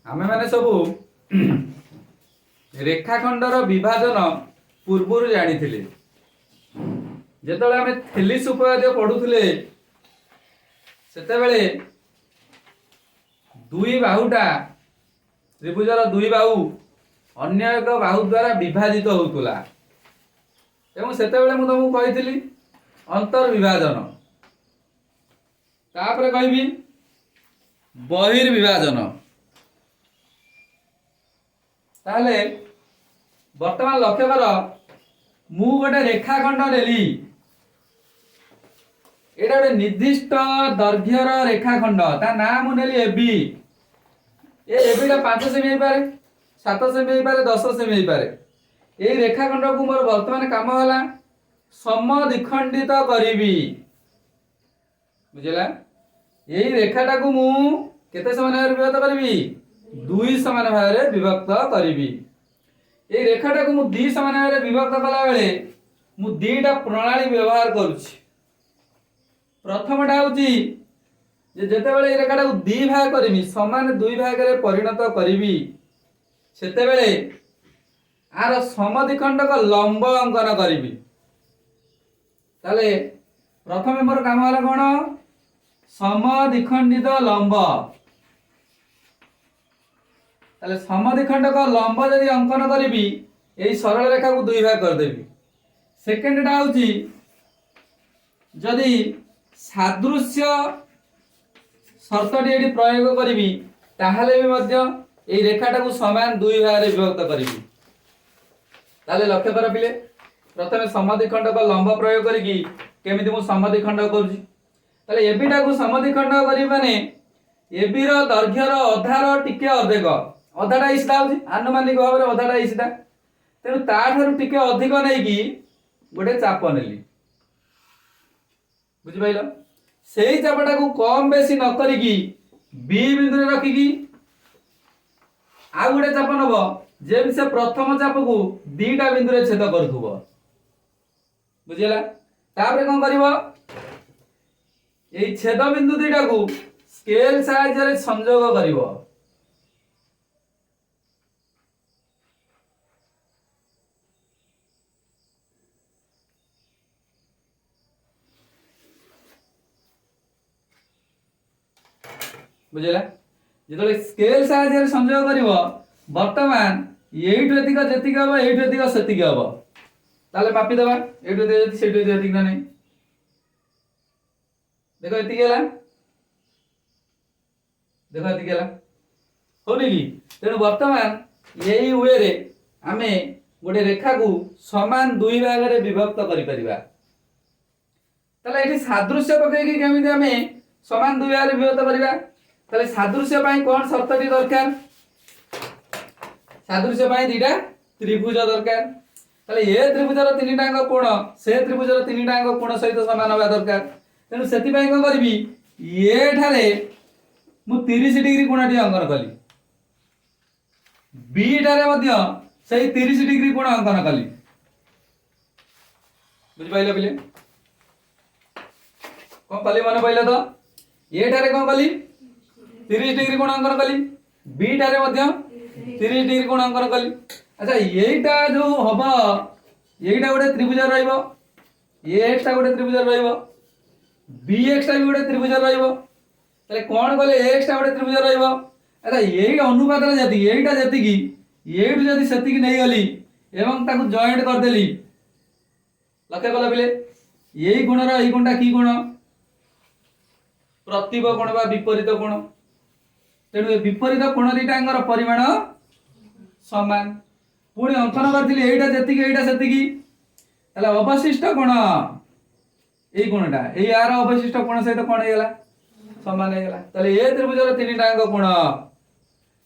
आमे माने सबू रेखाखंडर विभाजन पूर्व जानी जिते आम थेलिस उपवाद्य पढ़ुले से दुई बाहुटा त्रिभुजर दुई बाहु अन्य एक बाहु द्वारा विभाजित होता से तुमको कही अंतर्विभाजन तापर कहि बहिर्विभाजन ताहले वर्तमान लक्ष्य कर मु गोटे रेखाखंड नेली एटा गोटे निर्दिष्ट दैर्घ्यर रेखाखंड ता ना मु नेली एबी एबीटा 5 सेमी हो पारे 7 सेमी हो पारे 10 सेमी हो पारे ए रेखाखंड को मोर वर्तमान काम होला समद्विखंडित करिवि बुझला यही रेखाटा को मु केते समान भागे विभक्त करिवि 2 समान भागे विभक्त करिवि ए रेखाटा को मु 2 समान भागे विभक्त कला बेले मु दीटा प्रणाली व्यवहार करूछि प्रथमटा होछि जे जेते बेले ए रेखाटा को 2 भाग करिवि समान 2 भाग रे परिणत करिवि सेते बेले आर समद्विखंडक लंब अंकन करिवि ताले प्रथमे मोर काम होला कोन समद्विखंडित लंब ताले समद्विखंडक लंब यदि अंकन करिवि एई सरल रेखा को 2 भाग कर देबी सेकंड टा होची जदि सादृश्य शर्तटी एटी प्रयोग करिवि ताहले भी मध्य एई रेखाटा को समान 2 भाग रे विभक्त करिवि ताले लक्ष्य कर पिले प्रथमे समद्विखंडक लंब प्रयोग करिकी केमिति मु समद्विखंड करूची ताले एबिटा को समद्विखंड करी माने एबी रो दैर्घ्यर अधार टिके अधिक अधाटा इसिटा होची आनुमानिक भाव रे अधाटा इसिटा तेनु ता ठारू टिके अधिक नै की गोटे चाप नेली बुझि पाइलो सेही चापटा को कम बेसी न करिकी बी बिंदु रे रखिकी आ गोटे चाप नबो जेम से प्रथम चाप को दीटा बिंदु रे छेद करथुबो बुझिला तापर कोन करबो एई छेद बिंदु दीटा को स्केल साइज रे संयोग करबो बुझिला जेतले स्केल साइज रे संयोग करबो वर्तमान एइटु एतिक जेतिक हबो एइटु एतिक सेतिक हबो ताले मापी देबा एइटु एतिक सेइटु एतिक नै देखो एतिक हला देखो एतिक हला होनी की तेनु वर्तमान एई वे रे आमे गोटे रेखा को समान 2 भाग रे विभक्त करि परिबा ताले एठी सादृश्य पकै की केमिति आमे समान 2 भाग रे विभक्त करिबा ताले सादृश्य पई कोन शर्तटी दरकार सादृश्य पई दीटा त्रिभुज दरकार ताले ए त्रिभुजर तीनटांग कोण से त्रिभुजर तीनटांग कोण सहित समान होबा दरकार तेनु सेति पई कोन करबी ए ठारे मु 30 डिग्री कोणटी अंकन कली बी ठारे मध्य सही 30 डिग्री कोण अंकन कली बुझि पाइले बिले कोन कली मन पाइले तो ए ठारे कोन कली 30 डिग्री कोण अंकन कली बी ठारे मध्य 30 डिग्री कोण अंकन कली अच्छा एटा जो हबो एटा गोटे त्रिभुज रहइबो एक्स टा गोटे त्रिभुज रहइबो bx टा भी गोटे त्रिभुज रहइबो तले कोन कले x टा गोटे त्रिभुज रहइबो अच्छा एई अनुपात रे जति एटा जति की एटु जति सेति की नै गली एवं ताकू जॉइंट कर देली लक्ष्य कला बिले एई गुण रो एई गुणटा की गुण प्रतिब कोण बा विपरीत कोण तेनु विपरीत कोण दिटांगर परिमाण समान पुणी अंकन करथिले एटा जति की एटा सेति की तले अवशिष्ट कोण एई गुणटा एई यार अवशिष्ट कोण सहित कोण हेला समान हेला तले ए त्रिभुजर तीनटा अंग कोण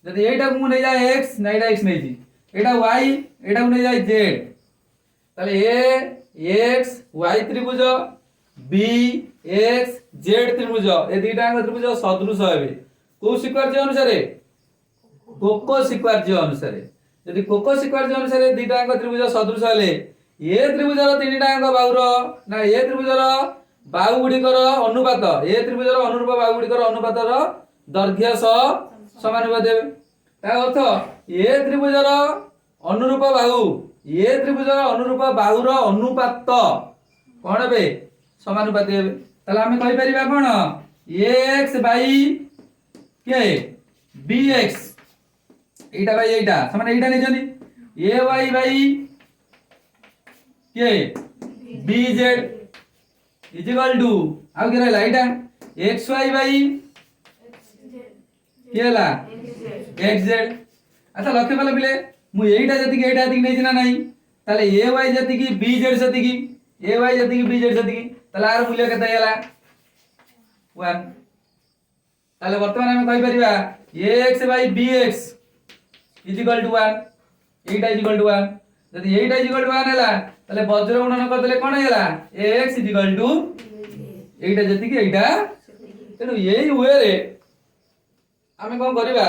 जदि एटा को नै जाय x नैडा x नै जी एटा y एटा को नै जाय z तले ए x y त्रिभुज b x z त्रिभुज ए दुईटा अंग त्रिभुज सदृश हेबे को सिक्वार्य अनुसार कोको सिक्वार्य अनुसार यदि कोको सिक्वार्य अनुसार दुईटा अंग त्रिभुज सदृश हेले ए त्रिभुजर तीनटा अंग बाहुर ना ए त्रिभुजर बाहु गुड़िकर अनुपात ए त्रिभुजर अनुरूप बाहु गुड़िकर अनुपातर दैर्घ्य सह समानुपात हेबे ତା ଅର୍ଥ ଏ ତ୍ରିଭୁଜର ଅନୁରୂପ ବାହୁ, ଏ ତ୍ରିଭୁଜର ଅନୁରୂପ ବାହୁର ଅନୁପାତ କଣ ହେବେ? ସମାନୁପାତି ହେବେ। ତାହେଲେ ଆମେ କହିପାରିବା କଣ? ax ବାଇ କେ bx, এইটা বাই এইটা সমান এইটা নেইছনি, ay বাই কে bz ইকুয়াল টু ଆଉ কি ରହିଲା এইটা xy বাই কি ହେଲା xz। আচ্ছা লক্ষ্য কলে পিলে মু এইটা যেতিকি এইটা যেতিকি নেইছি না নাই, তাহলে ay যেতিকি bz সেতিকি, ay যেতিকি bz সেতিকি, তাহলে আর মূল্য কেতে ହେଲା 1। তাহলে বর্তমানে আমি কই পারিবা ax by bx equal to 1, এইটা ইকুয়াল টু 1। যদি এইটা ইকুয়াল টু 1 ହେଲା তাহলে বজ্র গুণন করলে কোন ହେଲା ax ইকুয়াল টু এইটা যেতিকি এইটা। তেଣୁ এই ওয়েরে আমি কোন করিবা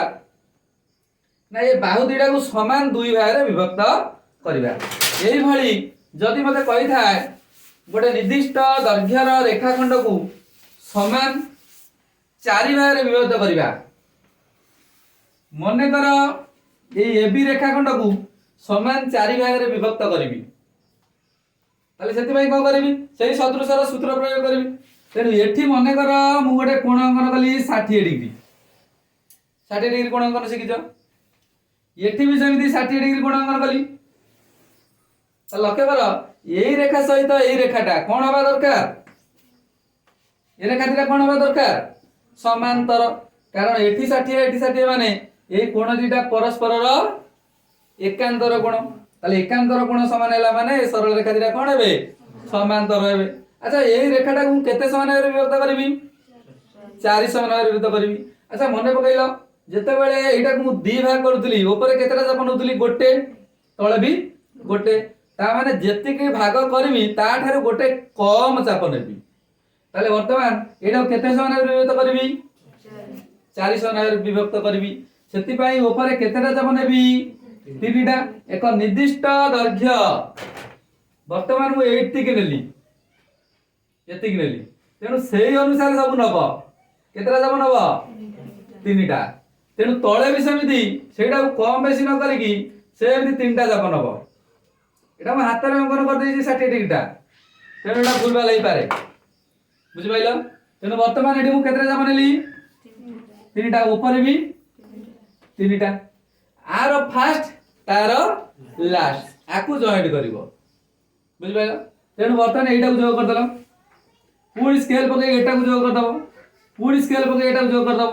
না এই বাহু দুইটাକୁ সমান দুই ভাগରେ বিভক্ত করিবা। এই ভଳି যদি মতে কই থায় গোটে নির্দিষ্ট দৈর্ঘ্যর রেখাখণ্ডକୁ সমান চারি ভাগରେ বিভক্ত করিবা, মনে কর এই এবি রেখাখণ্ডକୁ সমান চারি ভাগରେ বিভক্ত করিবি, তাহলে সেতিপাই কোন করিবি সেই সদৃশর সূত্র প্রয়োগ করিবি। তেণু এଠି মনে কর মু গোটে কোণ অঙ্কন কলি 60 ডিগ্রি, 60 ডিগ্রি কোণ অঙ্কন শিখিছ, এଠି भी সেমিতি 60 ডিগ্রি কোণ অঙ্কন কলি। তাহলে লক্ষ্য কর এই রেখা সহিত এই রেখাটা কোণ হবা দরকার, এই রেখা দুটা কোণ হবা দরকার সমান্তর, কারণ এଠି 60 এଠି 60 মানে এই কোণ দুইটা পরস্পরর একান্তর কোণ। তাহলে একান্তর কোণ সমান ହେଲା মানে এই সরল রেখা দুটা কোণ হবে সমান্তর হবে। আচ্ছা এই রেখাটাକୁ কেতে সমান ভাবে বিভক্ত করিবি 4 সমান ভাবে বিভক্ত করিবি। আচ্ছা মনে পকাইল যেতেবেলে এইটাକୁ ମୁଁ ଦି ଭାଗ କରୁଥିଲି উপরে কেতেটা চাপ নউଥିଲି গোটে তଳେ ବି গোটে, তা মানে যেତିକି ভাগ କରିବି তা ଠାରୁ গোটে কম চাপ নেবি। তাহলে বর্তমান এইটাକୁ কেতে সমান ভাবে বিভক্ত করিবি 4 সমান ভাবে বিভক্ত করিবি। সেতিপাই উপরে কেতেটা চাপ নেবি 3টা, এক নির্দিষ্ট দৈর্ঘ্য বর্তমান ମୁଁ এইটিকে নেলি এতিকি নেলি, তেণু সেই অনুসারে সব নব কেতেটা চাপ নব 3টা। তেণু তଳେ ବି ସେମିତି ସେଇଟାକୁ କମ বেশি ন କରିକି ସେମିତି 3টা চাপ নব। এটা ମୁଁ ହାତରେ ଅଙ୍କନ କରିଦେଇଛି 60 ডিগ্রিটা, তেণু এটা ভুল ভাল ହେଇପାରେ, বুঝিপাইল। তেণু বর্তমান এটি ମୁଁ কেতেটা চাপ নেলি 3টা, উপরে ବି 3টা, আর ফার্স্ট তার লাস্ট আকু জয়েন্ট করিব, বুঝিপাইল। তেণু বর্তমান এইটাକୁ যোগ করদল, পুଣି স্কেল পকাই এটাକୁ যোগ করদব, পুଣି স্কেল পকাই এটাକୁ যোগ করদব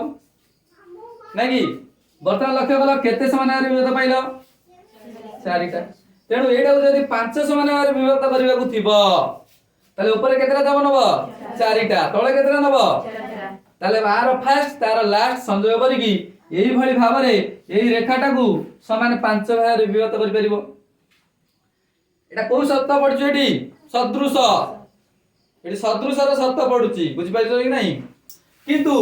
নাকি। বর্তমান লক্ষ্য কল কেতে সমান ভাবে বিভক্ত পাইল 4টা। তেণু এইটাକୁ যদি 5 সমান ভাবে বিভক্ত କରିବାକୁ থিব তাহলে উপরে কেতেটা চাপ নব 4টা, তଳେ কেতেটা নব, তাহলে আর ফার্স্ট তার লাস্ট সংযোগ করিকি এই ভଳି ভাବରେ এই রেখাটাକୁ সমান 5 ভাগରେ বিভক্ত কৰি পাৰিব। এটা কোন শর্ত পড়ছে এটি সদৃশ, এটি সদৃশর শর্ত পড়ুছি, বুঝি পাইছো কি নাই। কিন্তু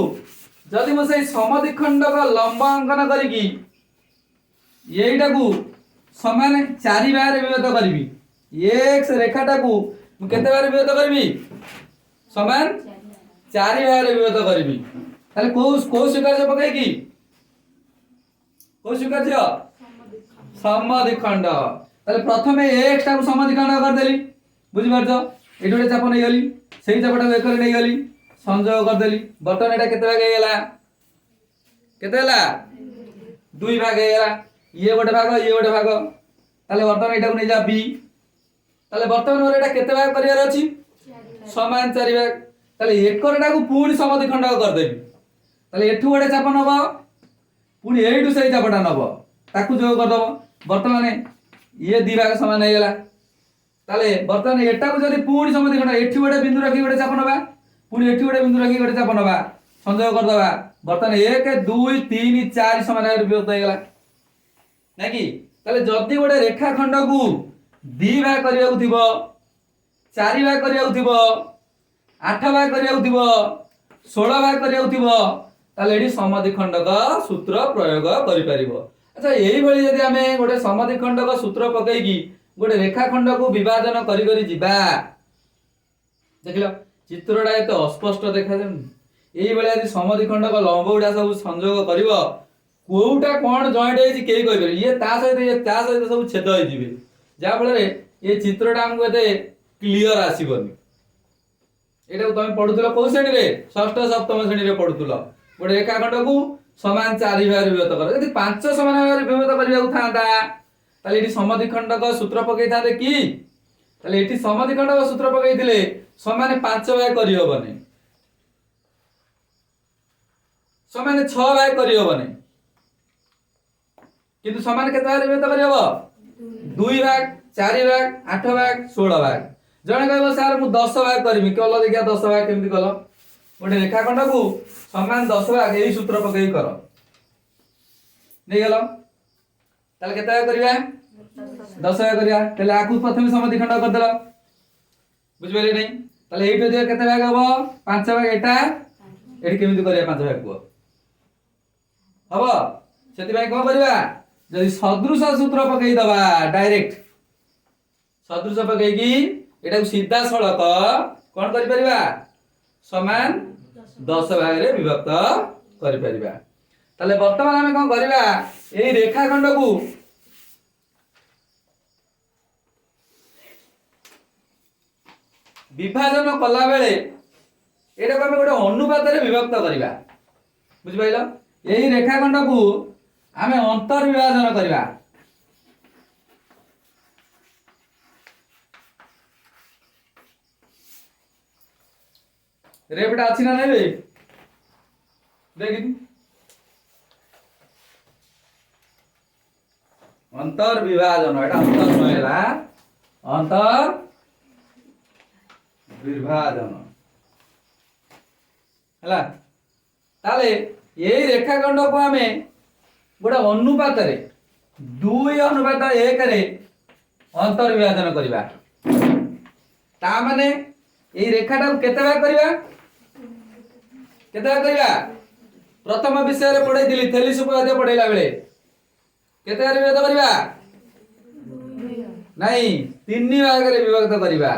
যদি মু সেই সমদ্বিখণ্ডক লম্ব অঙ্কন করিকি এইটাକୁ সমান 4 ভাগରେ বিভক্ত করিবি, x রেখাটাକୁ মু কেতে ভাগରେ বিভক্ত করিবি সমান 4 ভাগରେ বিভক্ত করিবি। তাহলে কোন স্বীকার্য পকাইকি কোন স্বীকার্য সমদ্বিখণ্ড। তাহলে প্রথমে x টাକୁ সমদ্বিখণ্ড করদেলি, বুঝি পারছো, এটি গোটে চাপ নেই গলি, সেই চাপটাକୁ একরে নেই গলি সংযোগ করদেলি। বর্তমান এটা কেতে ভাগ হয়ে গেলা, কেতে হলা 2 ভাগ হয়ে গেলা, ইয়ে গোটে ভাগ ইয়ে গোটে ভাগ। তাহলে বর্তমান এটাକୁ নেই যা b, তাহলে বর্তমান মোর এটা কেতে ভাগ করিয়ার আছে সমান 4 ভাগ। তাহলে একরটাକୁ পুଣି সমদ্বিখণ্ড করদেবি, তাহলে এঠু গোটে চাপ নব পুଣି এইটু সেই চাপটা নব তাকু যোগ করদব। বর্তমানে ইয়ে 2 ভাগ সমান হয়ে গেলা। তাহলে বর্তমানে এটাକୁ যদি পুଣି সমদ্বিখণ্ড এঠু গোটে বিন্দু রাখি গোটে চাপ নবা, পুଣି এঠু গোটে বিন্দু রাখি গোটে চাপ নবা সংযোগ করদবা। বর্তমানে 1 2 3 4 সমান ভাবে বিভক্ত হয়ে গেলা নাকি। তাহলে যদি গোটে রেখাখণ্ডକୁ 2 ভাগ କରିବାକୁ থিব, 4 ভাগ କରିବାକୁ থিব, 8 ভাগ କରିବାକୁ থিব, 16 ভাগ କରିବାକୁ থিব, তাহলে এটি সমদ্বিখণ্ডক সূত্র প্রয়োগ করি পারিব। আচ্ছা এই ভଳି যদি আমি গোটে সমদ্বিখণ্ডক সূত্র পকাইকি গোটে রেখাখণ্ডକୁ বিভাজন করি করি ଯିବା, ଦେଖିଲ ଚିତ୍ରଟା ଏତେ ଅସ୍ପଷ୍ଟ ଦେଖାଯାଉନି। এই ভଳି ଯଦି ସମଦ୍ବିଖଣ୍ଡକ ଲମ୍ବ ଗୁଡା ସବୁ ସଂଯୋଗ କରିବ कोउटा कोन जॉइंट है केही कहबे ये ता सहित सब छेद होई जिवे जा फल रे ये चित्रटा हमको एते क्लियर आसीबनी एटा तुम पढुतलो को श्रेणी रे षष्ठ सप्तम श्रेणी रे पढुतलो गोटे रेखाखंड को समान चारि भाग विभक्त कर यदि पांच समान भाग विभक्त करिया थांता ताले एठी समद्विखंडक सूत्र पकई थाते की ताले एठी समद्विखंडक सूत्र पकई थिले समान पांच भाग करि होबनी समान 6 भाग करि होबनी किंतु समान केते भाग विभक्त करि होबो 2 भाग 4 भाग 8 भाग 16 भाग जणे कहबो सर मु 10 भाग करबी कल देखिया 10 भाग केमति कल गोटे रेखाखंड को समान 10 भाग एही सूत्र पकई कर नै गेलो ताले केते भाग करबा 10 भाग करिया ताले आकु प्रथम समद्विखंड कर देला बुझबेले नै ताले एइटो दे केते भाग हबो 5 भाग एटा एठी केमति करिया 5 भाग को हबो सेति भाई कोन करबा जदि सदृश सूत्र पकई दबा डायरेक्ट सदृश पकई की एटा को सीधा सड़क कोन करि परिबा समान 10 भाग रे विभक्त करि परिबा ताले वर्तमान हमें कोन करबा एई रेखाखंड को विभाजन कला बेले एटा को हमें गोटे अनुपात रे विभक्त करबा बुझि पाइलो एई रेखाखंड को हमें अंतर विभाजन करबा रेबटा अछि ना नै बे देखिन अंतर विभाजन एटा अंतर नहेला अंतर विभाजन हला ताले एई रेखाखंड को हमें गोटे अनुपात रे 2:1 रे अंतर विभाजन करबा ता माने एई रेखाटा को केते भाग करबा केते भाग करबा प्रथम विषय रे पढै दिली थेली सुपवाद्य पढैला बेले केते भाग विभक्त करबा नहीं 3 भाग रे विभक्त करबा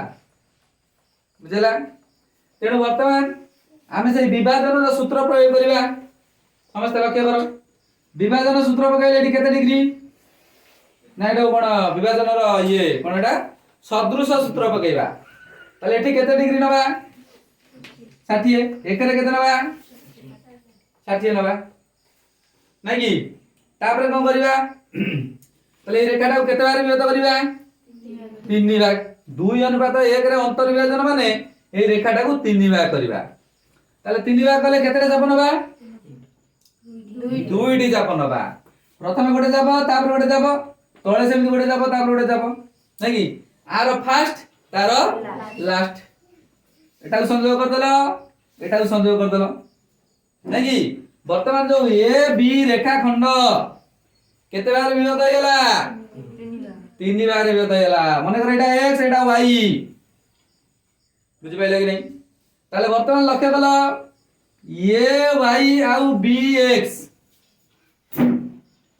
बुझला तेणु वर्तमान आमे से विभाजन सूत्र प्रयोग करबा समस्त लक्ष्य करो विभाजन सूत्र पकाइले एठी केते डिग्री ना एटा कोन विभाजन रो ये कोन एटा सदृश सूत्र पकाइबा ताले एठी केते डिग्री नबा 60 एक रे केते नबा 60 नबा नै की तापर कोन करबा ताले ए रेखाटा केते बार विभक्त करबा 3 भाग 2:1 रे अंतर विभाजन माने ए रेखाटा को 3 भाग करबा ताले 3 भाग कले केते रे जाप नबा 2 टी जाप नबा प्रथम गोटे जाप तापर गोटे जाप तळे सेमि गोटे जाप तापर गोटे जाप नै की आरो फर्स्ट तारो लास्ट एटा को संयोग कर देलो एटा को संयोग कर देलो नै की वर्तमान जो ए बी रेखाखंड केते बार विभक्त हैला 3 बार विभक्त हैला माने कर एटा x एटा y बुझि पाइले कि नै ताले वर्तमान लक्ष्य कलो ए y आउ b x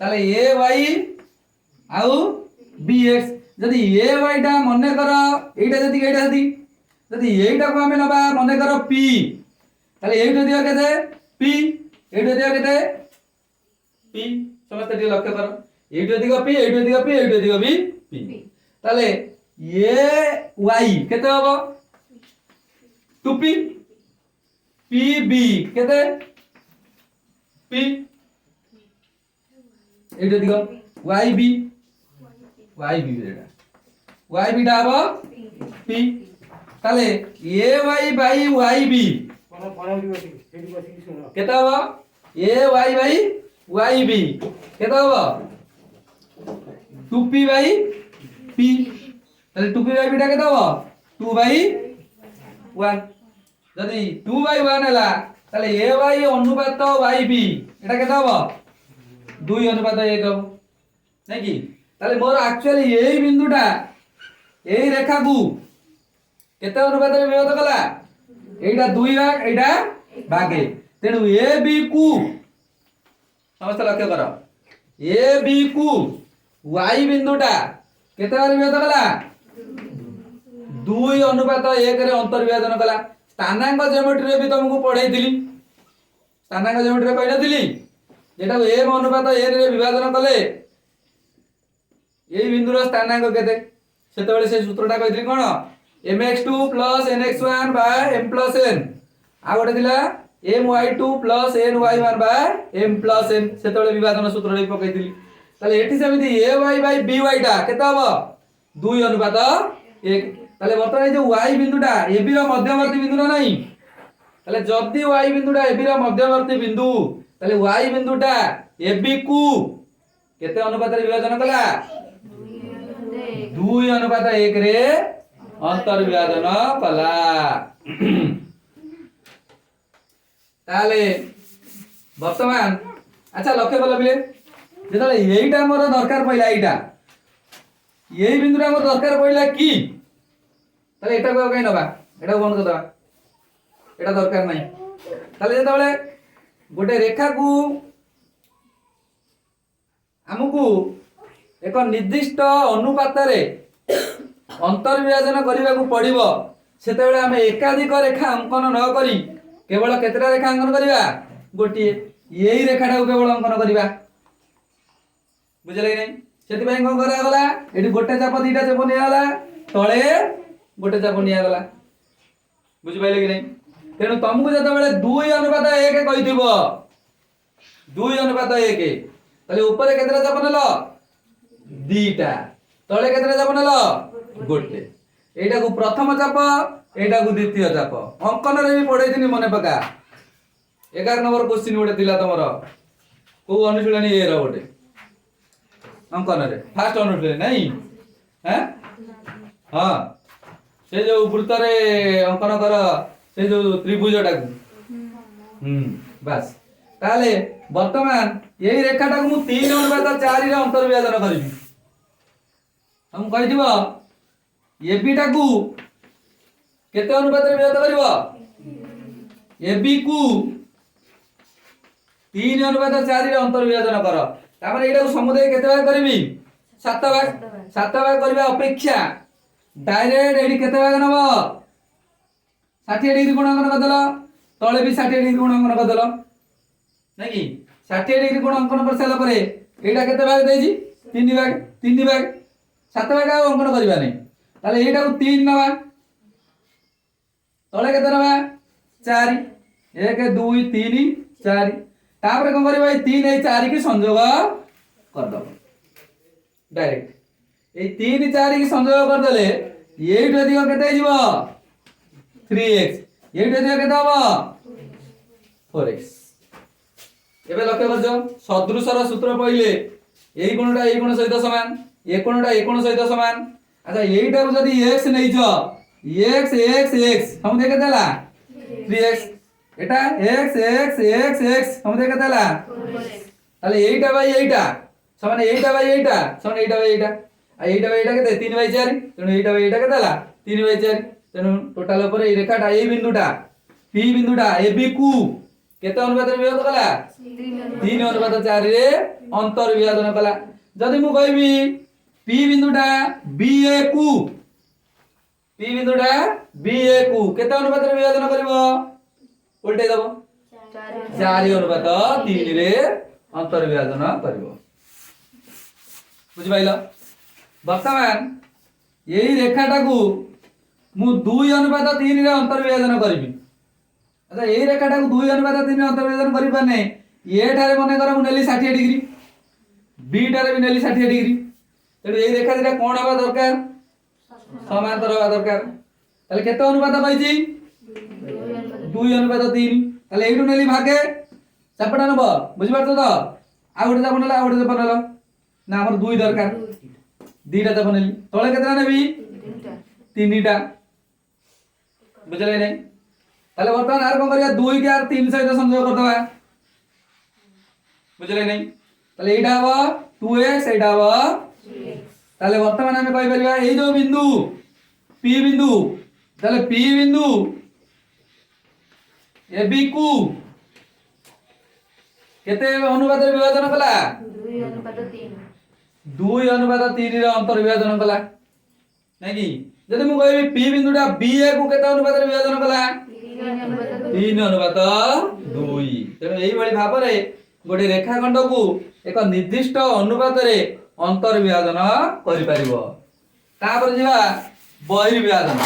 ताले ए y आउ b x जदि ए y टा मने कर एटा जदि जदि एटा को हमें नबा मने कर p ताले एटा दिया केते p एटा दिया केते p समस्त टी लक्ष्य कर एटा दिया p एटा दिया p एटा दिया b p ताले ए y केते हबो 2p pb केते p एटा दिया yb yb एटा yb टा हबो p ताले ay by yb केते हबो ay by yb केते हबो 2p by p ताले 2p by p टा केते हबो 2 by 1 जदि 2 by 1 हला ताले ay अनुपात yb एटा केते हबो 2:1 हबो नै की ताले मोर एक्चुअली एई बिंदुटा एई रेखा को केते अनुपात रे विभक्त कला एटा 2 भाग एटा भागे तेनु ए बी को समस्त लक्ष्य कर ए बी को y बिंदुटा केते बार विभक्त कला 2:1 रे अंतर विभाजन कला स्थानांक ज्योमेट्री रे भी तुमको पढाई दिली स्थानांक ज्योमेट्री रे कहना दिली जेटा m अनुपात n रे विभाजन कले एई बिंदुर स्थानांक केते सेतेबेले से सूत्रटा कहितली कोन mx2 nx1 m n आ गोटे दिला my2 ny1 m n सेतेबेले विभाजन सूत्र रे पकैतली ताले एठी समिति ay by टा केते हबो 2 अनुपात 1 ताले वर्तमान जो y बिंदुटा ab रो मध्यवर्ती बिंदु ना नहीं ताले जदी y बिंदुटा ab रो मध्यवर्ती बिंदु ताले y बिंदुटा ab को केते अनुपात रे विभाजन कला 2 अनुपात 1 रे अंतर विभाजन कला ताले वर्तमान अच्छा लक्ष्य कल बिले जेतले एईटा मोर दरकार पइला एईटा एई बिंदुटा मोर दरकार पइला की ताले एटा को कहीं नबा एटा बंद कर दबा एटा दरकार नहीं ताले जेतले गोटे रेखा को हमकु एक निर्दिष्ट अनुपात रे अंतर विभाजन करबा को पड़िबो सेतेबेले हम एकाधिक रेखा अंकन न करी केवल केतरा रेखा अंकन करबा गोटिए एई रेखाटा को केवल अंकन करबा बुझले नहीं सेति पय कोन करा गला एठी गोटे चाप दीटा चाप निया गला तळे गोटे चाप निया गला बुझि पाइले कि नहीं तेनु तुमको जते बेले 2 अनुपात 1 कहिथिबो 2 अनुपात 1 तले ऊपर केतरा चाप नेलो दीटा तळे केतरा चाप नेलो गोटे एटा को प्रथम चाप एटा को द्वितीय चाप अंकन रे भी पढै दिनी मने पका 11 नंबर क्वेश्चन गोटे दिला तमरो को अनुशीलनी ए रो गोटे अंकन रे फास्ट अनुशीलनी नहीं हैं हां से जो वृत्त रे अंकन कर से जो त्रिभुजटा को बस ताले वर्तमान यही रेखाटा को मु 3 अनुपात 4 रे अंतर विभाजन करबी हम कहि दिबो एबी टा को केते अनुपात रे विभाजन करबो एबी को 3 अनुपात 4 रे अंतर विभाजन कर तापर एटा को समुदाय केते भाग करबी 7 भाग करबा अपेक्षा डायरेक्ट एडी केते भाग नबो 60 डिग्री कोणांकन करदला तळे भी 60 डिग्री कोणांकन करदला नै कि 60 डिग्री कोणांकन कर साला परे एटा केते भाग देजी 3 भाग 7 भाग अंकन करबा नै ताले एटा को 3 नबा तळे केते नबा 4 1 2 3 4 तापर कोन करबा 3 ए 4 की संयोग कर दबो डायरेक्ट ए 3 4 की संयोग कर देले 8 अधिक केते हिजबो 3x 8 अधिक केते हबो 4x एबे लक्ष्य करजो सदृशर सूत्र पहिले एई कोणटा एई कोण सहित समान ए कोणटा ए कोण सहित समान अच्छा एईटा को जदी x नै छ x हम देखे देला 3x एटा x हम देखे देला ताले एईटा बाय एईटा समान एईटा बाय एईटा समान एईटा बाय एईटा आ एईटा बाय एईटा केते 3 बाय 4 तेनु एईटा बाय एईटा केते देला 3 बाय 4 तेनु टोटल ऊपर ए रेखाटा ए बिंदुटा p बिंदुटा ab को केते अनुपात रे विभाजन कला 3 अनुपात 4 रे अंतर विभाजन कला जदी मु कहबी p बिंदुटा ba को केते अनुपात रे विभाजन करबो उल्टे दबो 4 अनुपात 3 रे अंतर विभाजन करबो बुझि पाइलो वर्तमान यही रेखाटा को मु 2 अनुपात 3 रे अंतर विभाजन करबी अच्छा यही रेखाटा को 2 अनुपात 3 रे अंतर विभाजन करि पाने ए ठारे मने कर मु नेली 60 डिग्री बी ठारे भी नेली 60 डिग्री तेणु यही रेखा दिटा कोन हवा दरकार समांतर हवा दरकार ताले केते अनुपात कहिची 2 अनुपात 3 ताले एइटु नेली भागे चापडा नब बुझि पारतो त आ गोटे चाप नेला आ गोटे चाप नेला ना हमर 2 दरकार दीटा चाप नेली तळे केतरा नेबी 3टा बुझले नै ताले वर्तमान आर कोन करिया 2 के आर 3 सहित संयोग कर दबा बुझले नै ताले एटा हवा 2x एटा हवा ताले वर्तमान हम कहि परिबा एई जो बिंदु p बिंदु ताले p बिंदु ab को केते अनुपात रे विभाजन कला 2 अनुपात 3 रे अंतर विभाजन कला नै कि जदि मु कहबी p बिंदुटा ba को केते अनुपात रे विभाजन कला 3 अनुपात 2 तेणु एई भली भाबरे गोटे रेखाखंड को एक निर्दिष्ट अनुपात रे अंतर्विभाजन करि परिबो। तापर जिबा बहिर्विभाजन।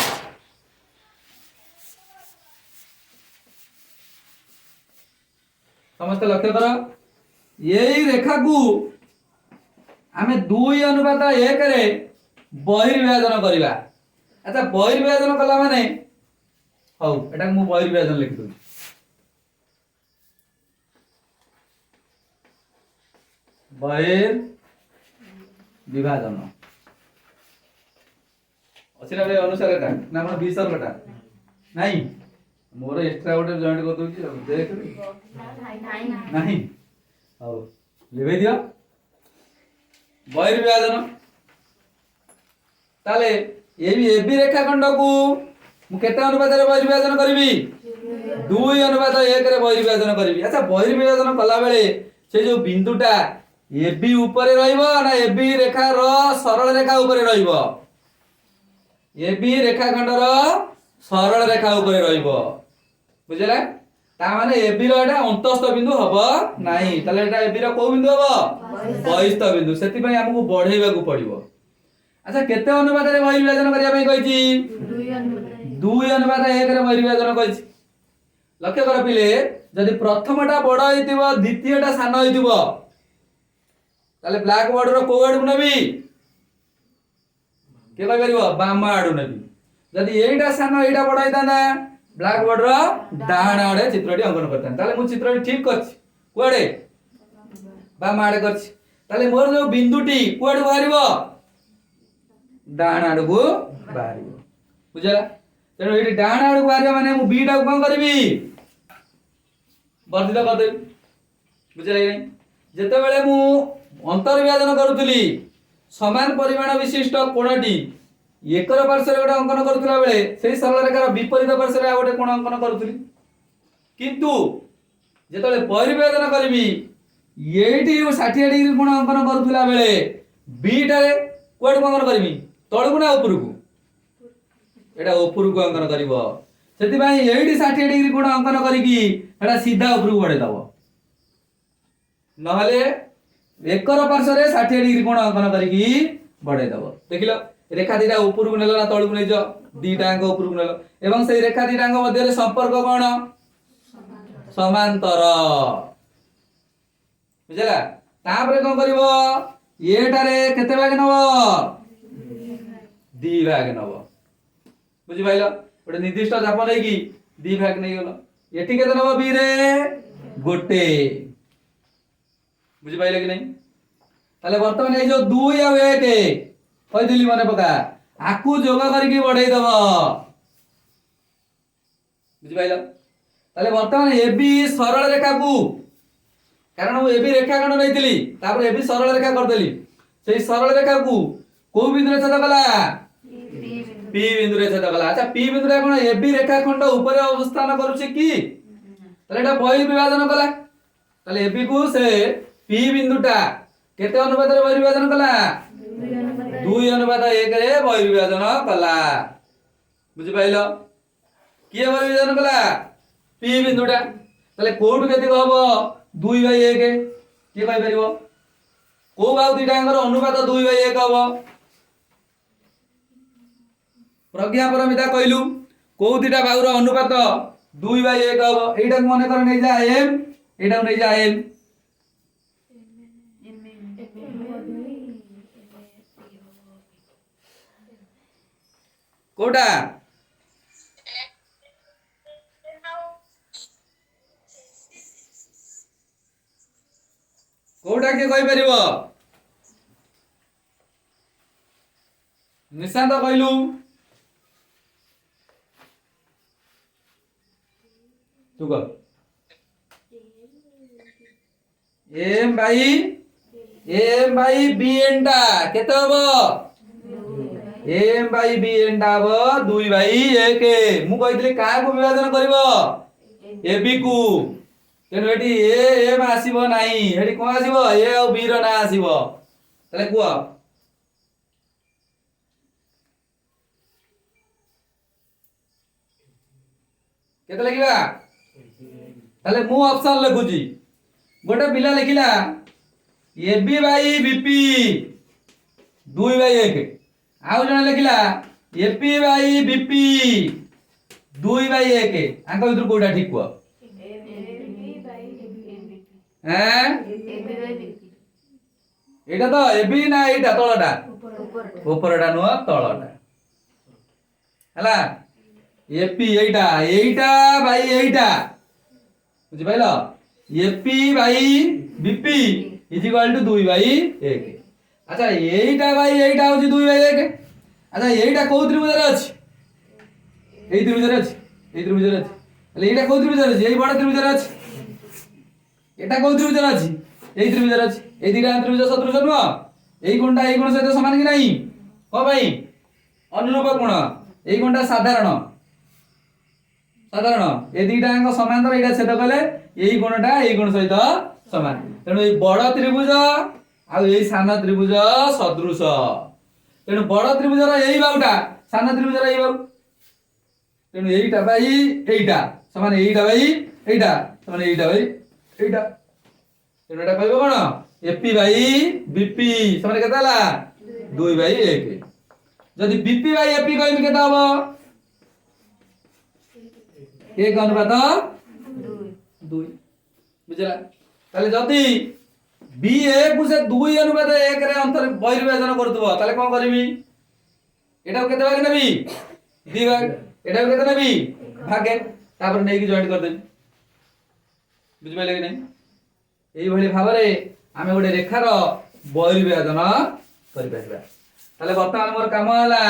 समस्त लक्ष्य कर यही रेखा को आमे 2:1 रे बहिर्विभाजन करिबा। अच्छा बहिर्विभाजन कला माने हौ एटा मु बहिर्विभाजन लिखि दउ। बहिर्विभाजन असिना बे अनुसार एटा ना मन विसर्ग टा नाही मोर एक्स्ट्रा गोटे जॉइंट कर दउची देख नहीं हौ लेबे दियो बहिर्विभाजन। ताले एबी रेखाखंड को मु केते अनुपात रे बहिर्विभाजन करबी 2:1 रे बहिर्विभाजन करबी। अच्छा बहिर्विभाजन कला बेले से जो बिंदुटा एबी ऊपर रहइबो ना एबी रेखा रो सरल रेखा ऊपर रहइबो। एबी रेखाखंड रो सरल रेखा ऊपर रहइबो बुझला। ता माने एबी रो एटा अंतस्थ बिंदु हबो नाही। ताले एटा एबी रो को बिंदु हबो बहिस्थ बिंदु। सेति पई हमकु बढ़ेबा को पड़िबो। अच्छा केते अनुपात रे बहिर्विभाजन करिया पई कहिची 2:1 रे बहिर्विभाजन कहिची। लक्ष्य कर पिले जदि प्रथमटा बड़ होइतिबो द्वितीयटा सान होइतिबो ताले ब्लैक बोर्ड रो को आडू नेबी के कहि परिबो बाम आडू नेबी। जदि एइटा सान एइटा बड़ होइताना ब्लैक बोर्ड रो डाहाण आडे चित्रटी अंकन करतान। ताले मु चित्रटी ठीक करछि कोडे बाम आडे करछि। ताले मोर जो बिंदुटी कोडू बाहरिबो डाहाण आडू को बाहरिबो बुझला। तेनो एठी डाहाण आडू बाहरिबो माने मु बी टा को कोन करबी वर्धित कर देबी बुझला कि नहीं। जेते बेले मु अंतर्विभाजन करूतली समान परिमाण विशिष्ट कोणटी एकर पार्श्व रे गोटे अंकन करूतला बेले सेही सरल रेखार विपरीत पार्श्व रे गोटे कोण अंकन करूतली। किंतु जेते बेले बहिर्विभाजन करबी एठी 60 डिग्री कोण अंकन करूतला बेले बी टारे कोड अंकन करबी तळकु ना उपरकु एटा उपरकु अंकन करिवो। सेति भाई एठी 60 डिग्री कोण अंकन करिकी एटा सीधा उपरकु बढे दबो नहले एकर पार्श्व रे 60 डिग्री कोण अंकन करिकी बढे दबो। देखिलो रेखा दिटा उपरकु नेलो ना तळकु नै जो दीटा अंक उपरकु नेलो एवं सेही रेखा दीटा अंक मध्य रे संपर्क कोन समांतर बुझला। तापरे कोन करिवो एटारे केते भाग नबो 2 भाग नबो बुझि पाइलो। गोटे निर्दिष्ट चाप नै की 2 भाग नै गेलो एठी केते नबो बी रे गोटे बुझि पाइलो कि नहीं। ताले वर्तमान ए जो 2 आ 1 कहि दिली मने पका आकु जोग करिकी बढ़ाई दबो बुझि पाइलो। ताले वर्तमान एबी सरल रेखा को कारण मु एबी रेखाखंड नैतिली तापर एबी सरल रेखा कर देली सेही सरल रेखा को बिंदु रे छेद कला पी बिंदु रे छेद कला। अच्छा पी बिंदु रे कोन एबी रेखाखंड ऊपर अवस्थान करूछि की ताले एटा बहिर्विभाजन कला। ताले एबी को से पी बिंदुटा केते अनुपात रे बहिर्विभाजन कला 2:1 रे बहिर्विभाजन कला बुझि पाइलो। किए बहिर्विभाजन कला पी बिंदुटा ताले कोड केते हबो 2/1 किए कहि परिबो को बाहु दुईटांगर अनुपात 2/1 हबो। प्रज्ञा परमिता कहलु को दुईटा बाहुर अनुपात 2/1 हबो। एटा मने कर नै जा एम एटा नै जा एम कोटा कोटा के कहि परिबो निशांत कहलु तू कह एम बाई बी एंटा केते हबो एम बाई बी एंटा हबो 2/1 मु कहितली का को विभाजन करबो एबी को तेनो एटी ए एम आसीबो नाही एटी कोन आसीबो ए और बी रो ना आसीबो तले कुआ केते लागिबा तले मु ऑप्शन लिखुजी गोटे पिला लिखिला एबी बाई बीपी 2/1 आउ जने लिखिला एपी बाई बीपी 2/1 आंक भीतर कोडा ठीक को हैं एटा तो एबी ना एटा तळटा ऊपरटा नुआ तळटा हला एपी एटा एटा बाई एटा बुझि पाइलो AP by BP is equal to 2/1 अच्छा एटा बाई एटा होची 2/1 अच्छा एटा को त्रिभुज रे अछि एई त्रिभुज रे अछि एई त्रिभुज रे अछि એટલે एटा को त्रिभुज रे अछि एई बड़ त्रिभुज रे अछि एटा को त्रिभुज रे अछि एई त्रिभुज रे अछि एई दिटा त्रिभुज सदृश नुआ एई कोणटा एई कोण सहित समान कि नाही को भाई अनुरूप कोण एई कोणटा साधारण साधारण ए दिटा अंक समांतर एटा छेद कले एई कोणटा एई कोण सहित समान तेणु एई बड़ त्रिभुज आ एई सान त्रिभुज सदृश तेणु बड़ त्रिभुज रो एई बाहुटा सान त्रिभुज रो एई बाहु तेणु एईटा बाई एईटा समान एईटा बाई एईटा समान एईटा बाई एईटा तेणु एटा कहबो कोन एपी बाई बीपी समान केता हला 2/1 जदि बीपी बाई एपी कहबी केता हबो 1/2 बुझला ताले जदि बी ए को से 2/1 रे अंतर बहिर्विभाजन करतबो ताले कोन करबी एटा केते भाग नेबी 2 भाग एटा केते नेबी भागे तापर नेकी जॉइंट कर देबी बुझ पाइले कि नहीं एई भली भाबरे आमे गोटे रेखार बहिर्विभाजन करि पाइबा ताले वर्तमान मोर काम हला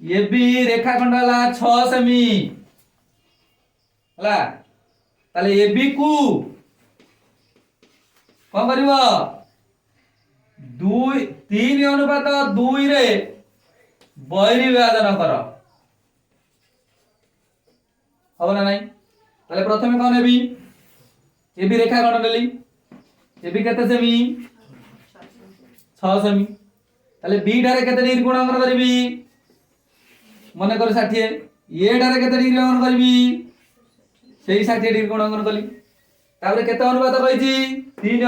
एबी रेखाखंड हला 6 सेमी हला ताले एबी को कौन करिवो 3:2 रे बहिर्विभाजन कर हबो ना नहीं ताले प्रथमे कोन हेबी एबी रेखाखंड नेली एबी केते सेमी 6 सेमी ताले बी ठारे केते डिग्री कोणांकन करबी मने कर 60 ए ठारे केते डिग्री कोणांकन करबी सेही 60 डिग्री कोणांकन कली तापर केते अनुपात कहिची 3:2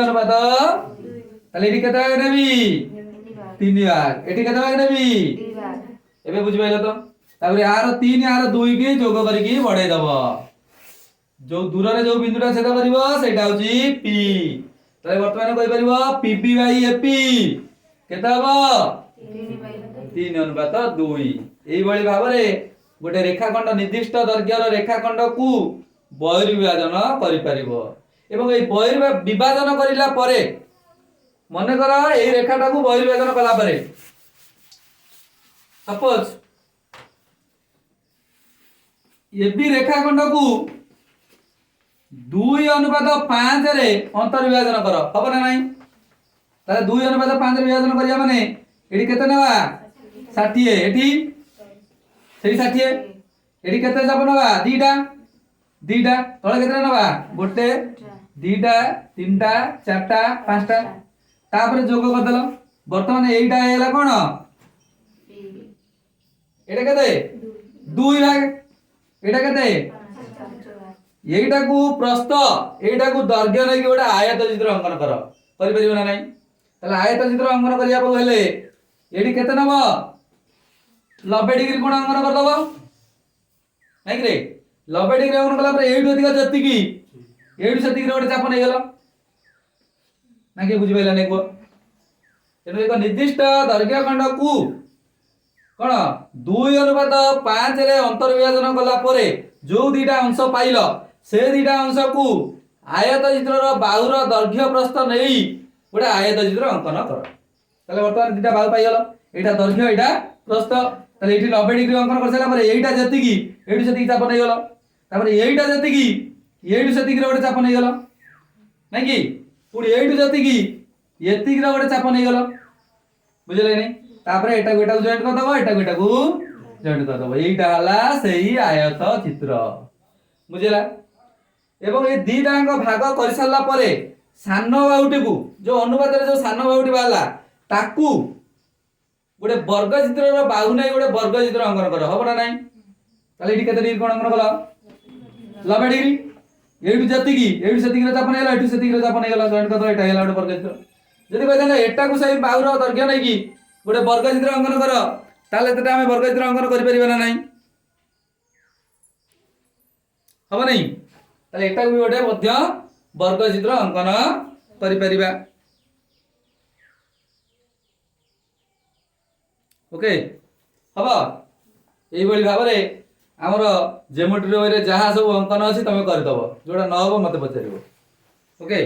ताले एठी केते भाग नेबी 3 भाग एठी केते भाग नेबी 2 भाग एबे बुझि पाइलो तो तापर यार 3 यार 2 के जोग करिकी बढ़ाई दबो जो दूर रे जो बिंदुटा छेद करिवो सेटा होची पी ताले वर्तमान कहि परिवो पीपी बाई एपी केते हबो 3:2 एई भली भाबरे गोटे रेखाखंड निर्दिष्ट दैर्घ्यर रेखाखंड को बहिर्विभाजन करि परिवो एवं ए बहिर्विभाजन करिला परे मने कर ए रेखाटा को बहिर्विभाजन कला परे सपोज एबी रेखाखंड को 2:5 रे अंतर्विभाजन कर हबो ना नहीं ताले 2:5 रे विभाजन करिया माने एडी केते नेबा 60 एठी सेही 60 एडी केते जाब नेबा दीटा तळे केते नेबा गोटे दीटा तीनटा चारटा पांचटा तापर जोग करदल वर्तमान एईटा हेला कोन एटा केते 2 भाग एटा केते एईटा को प्रस्थ एईटा को दैर्घ्य नै कि गोटे आयत चित्र अंकन कर परिबो ना नहीं तले आयत चित्र अंकन करिया को हेले एडी केते नबो 90 डिग्री कोण अंकन कर दबो नै कि रे 90 डिग्री अंकन कला पर एईटु अधिक जति की एईटु सति की गोटे चाप नै गेलो ना कि बुझि पाइला नै को तेनु एक निर्दिष्ट दैर्घ्य खंड को कोन 2:5 रे अंतर्विभाजन कला परे जो दीटा अंश पाइलो से दीटा अंश को आयत चित्रर बाहुर दैर्घ्य प्रस्थ नेई गोटे आयत चित्र अंकन कर ताले वर्तमान दीटा बाहु पाइ गेलो एटा दैर्घ्य एटा प्रस्थ ताले एठी 90 डिग्री अंकन कर सला परे एटा जति की एठी सति चाप नै गेलो तापर एटा जति की एठी सति की गोटे चाप नै गेलो नै कि पुडी एठी जति की एति की गोटे चाप नै गेलो बुझले नै तापर एटा को जॉइंट कर दबो एटा को जॉइंट कर दबो एटा हला सेही आयत चित्र बुझला एवं ए दीटांग भाग कर सारला परे सान बाहुटी को जो अनुपात रे जो सान बाहुटी बाला ताकू गोटे वर्ग चित्र रो बाहु नै गोटे वर्ग चित्र अंकन कर हबो ना नहीं ताले एठी केते डिग्री कोण अंकन कला 90 डिग्री एठू जतिकी एठू सेतिकी रे चापन हैला एठू सेतिकी रे चापन हैला जॉइंट करदो एटा हैला गोटे वर्गचित्र जदि कहते ना एटा को सही बाहुर दैर्घ्य नै कि गोटे वर्गचित्र अंकन कर ताले एतटा हम वर्गचित्र अंकन करि परिबा ना नै हबो नै ताले एटा को गोटे मध्य वर्गचित्र अंकन करि परिबा ओके हबो एई बळी भाबरे हमर ज्योमेट्री रे जहाँ सब अंकन अछि तमे करदबो जोडा न हो मते पचारिबो ओके।